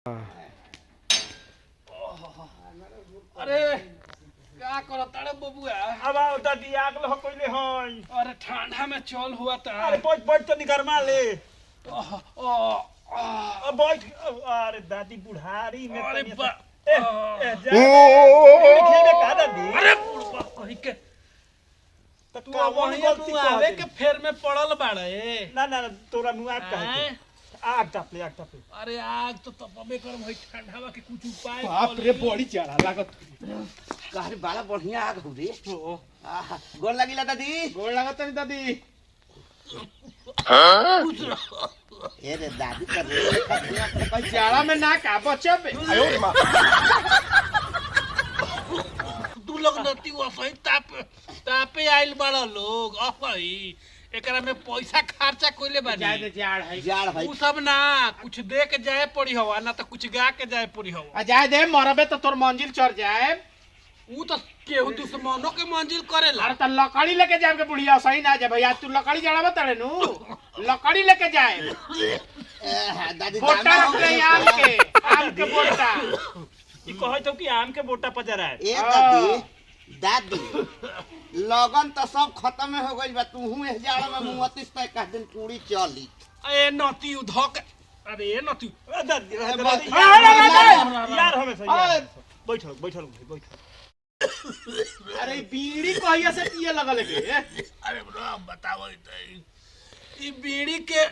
अरे क्या करता रे बबुआ। अब आओ दादी आग लह कोइले हई। अरे ठंडा में चल हुआ था। अरे बैठ बैठ तो निगरमा ले। अब बैठ। अरे दादी बुढ़ारी में अरे तनी बा ए जा खेले का दादी। अरे बुढ़वा कहि के तो तू कौन वही गलती तू आवे कर के फेर में पड़ल बाड़े। ना ना तोरा मुआ कह आए? आग टापले आग टापले। अरे आग तो तपबे कर भाई ठंडावा के कुछ उपाय बाप रे बड़ी चढ़ा लागत। काहे बड़ा बढ़िया आग हो रे। गोर लागिला दादी। गोड़ लागत नहीं दादी। ए रे दादी कर रे जाड़ा में ना का बचब। आयो रे मां। तू लोग नती वसई तापे आइल बाड़ा लोग अहई एकरा में पैसा खर्चा कइले बानी। जाए जाड़ है। जाड़ भाई उ सब ना कुछ दे के जाए पड़ी हवा ना तो कुछ गा के जाए पड़ी हवा। आ जाए दे मरबे तो तोर मंजिल चढ़ जाए। उ तो केहू दुश्मनों के मंजिल करेला। अरे तो लकड़ी लेके जाए के बुढ़िया सही ना जाए भैया। तू लकड़ी जड़ाबे तड़े नु लकड़ी लेके जाए। दादी बोटा रख ले आम के बोटा। ई कहै तो कि आम के बोटा पजरा है। ए दादी दादी लगन तो सब खत्म हो गइल बा। तूहू ए जाड़ में मुवतिस पे का दिन पूरी चली। ए नती उधक। अरे नती दादी अरे यार हमें सही यार। बैठो बैठो बैठो। अरे बीड़ी कहिया से पिए लगल के। अरे बड़ा बताओ ई बीड़ी के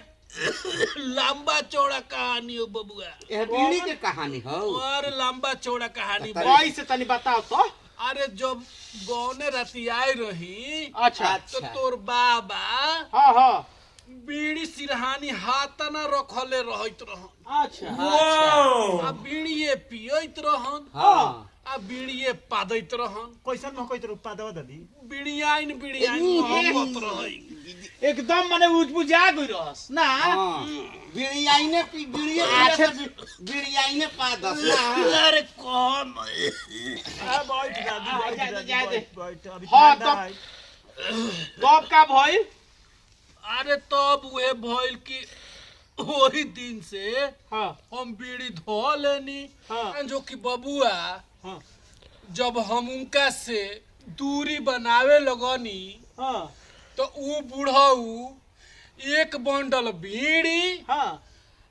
लंबा चौड़ा कहानी हो बबुआ। ए बीड़ी के कहानी हो। और लंबा चौड़ा कहानी बा। कोई से तनी बताओ तो। अरे जब गौने राती आई रही अच्छा तो तोर बाबा हाँ हाँ बीड़ी सिरहानी हाथ ना रखले रहत रहन। अच्छा वाओ। आ बीड़िए पियत रहन हाँ आ बीड़िए पादैत रहन। कैसन न कोई रूपा दवा दादी। बीड़ियाइन मोहब्बत रही। एकदम माने उजबुजा गई रहस ना। हां बीड़ी आईने पी बीड़ी अच्छा। बीड़ी आईने पा दस। अरे कौन आ बैठ दादी जा बैठ जा दे। बैठ अभी हाँ, ठंडा तब- है। तब का भइल। अरे तब उहे भइल कि वही दिन से हाँ हम बीड़ी धो लेनी। हाँ। जो कि बबुआ हाँ जब हम उनका से दूरी बनावे लगनी हाँ तो ऊ बुढ़ऊ एक बंडल बीड़ी हाँ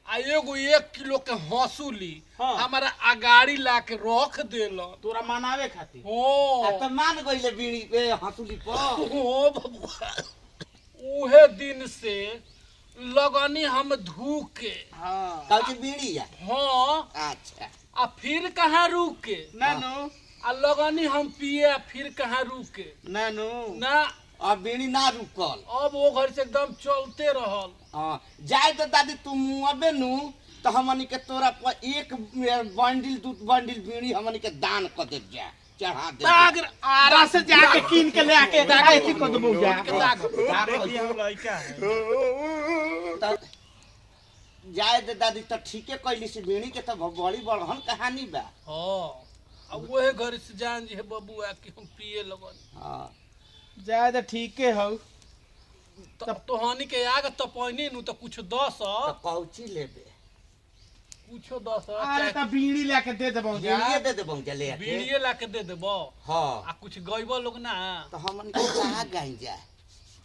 आ एगो 1 किलो के हंसुली हाँ। हमारा अगाड़ी ला के रख देलन। तोरा मनावे खातिर। हो तो मान गइले बीड़ी पे हंसुली पर। हो बबुआ उहे दिन से लगनी हम धूके। हाँ काची बीड़ी या। हाँ अच्छा आ फिर कहाँ रुके नानू आ लगनी हम पिए आ फिर कहाँ रुके नानू ना। अब बीड़ी ना रुकल। अब वो घर से एकदम चलते रहल। हां जाए तो दादी तू मुआबे नु तो हमनी के तोरा पर एक बंडल दू बंडल बीड़ी हमनी के दान क दे जा चढ़ा दे। दाग आरा से जाके कीन के ले आके दागे थी को दबो जा। देखिए हम लड़का है। तो जाए दे दादी तो ठीके कैली से बीड़ी के तो बड़ी बड़हन कहानी बा। हाँ अब वही घर से जान जी है बबुआ कि हम पिए लगन। हां जाए तो ठीके हो। तब तो हानि के आग तपैनी नु तो कुछ दस तो कौची लेबे। कुछो दस अरे तो बीड़ी लेके दे देबो जा। बीड़िए दे दे बंग चले आके। बीड़िए ला के दे देबो हां आ कुछ गइबो लोग ना तो हमनी के कहां गई जा।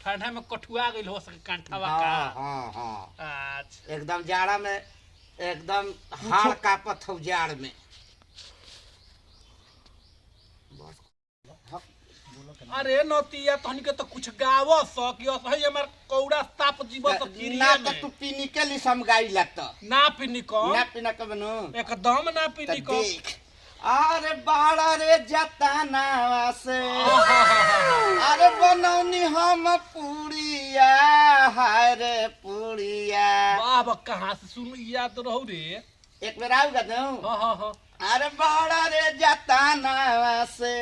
ठंडा में कठुआ गइल हो सके कांठावा का। हां हां हां अच्छा एकदम जाड़ा में एकदम हाड़ कापत हो जाड़ में। अरे नतिया तहनी के तो कुछ गाव सकी असही हमर कौड़ा ताप जीव तो फिरिए ना तो में तू पीनी के लिए समगाई लत ना पिनी को ना पीना के बनो एकदम ना पिनी को। देख अरे बाड़ा रे जताना से अरे बनौनी हम पूड़िया हाय रे पूड़िया। बाबा कहाँ से सुन याद रहू रे। एक बेर आऊगा दो। हाँ हाँ हाँ अरे बाड़ा रे जताना से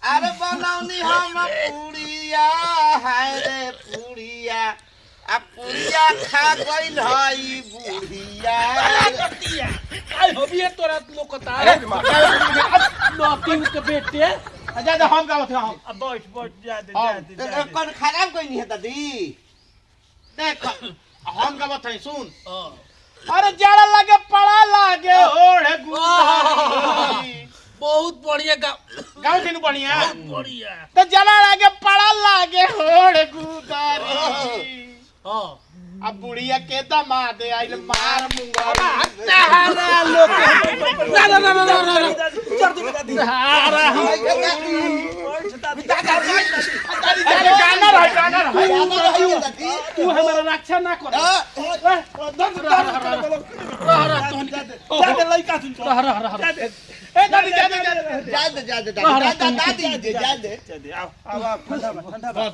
अरे बनौनी हम पूड़िया हाय रे पूड़िया। आ पूड़िया खा गइल हई बुढ़िया। आई होबिए तोरा लोकता नती के बेटे। जा दे हम गावत हम। अब बैठ बैठ जा दे हाँ। जा दे जा दे। कौन खराब कोई नहीं है दादी। देख हम गावत है सुन। हाँ अरे जाड़ा लगे पड़ा लागे हो बढ़िया बढ़िया तो जना लागे पड़ा लागे होड़ गुदारी हां अब बुढ़िया के दमाद आइल मार मुंगारी तारा लोग ना गाना भाई तू हमारा रक्षा ना कर जादे लइका सुन ए दादी जादे जा दे जादे आओ ठंडा बस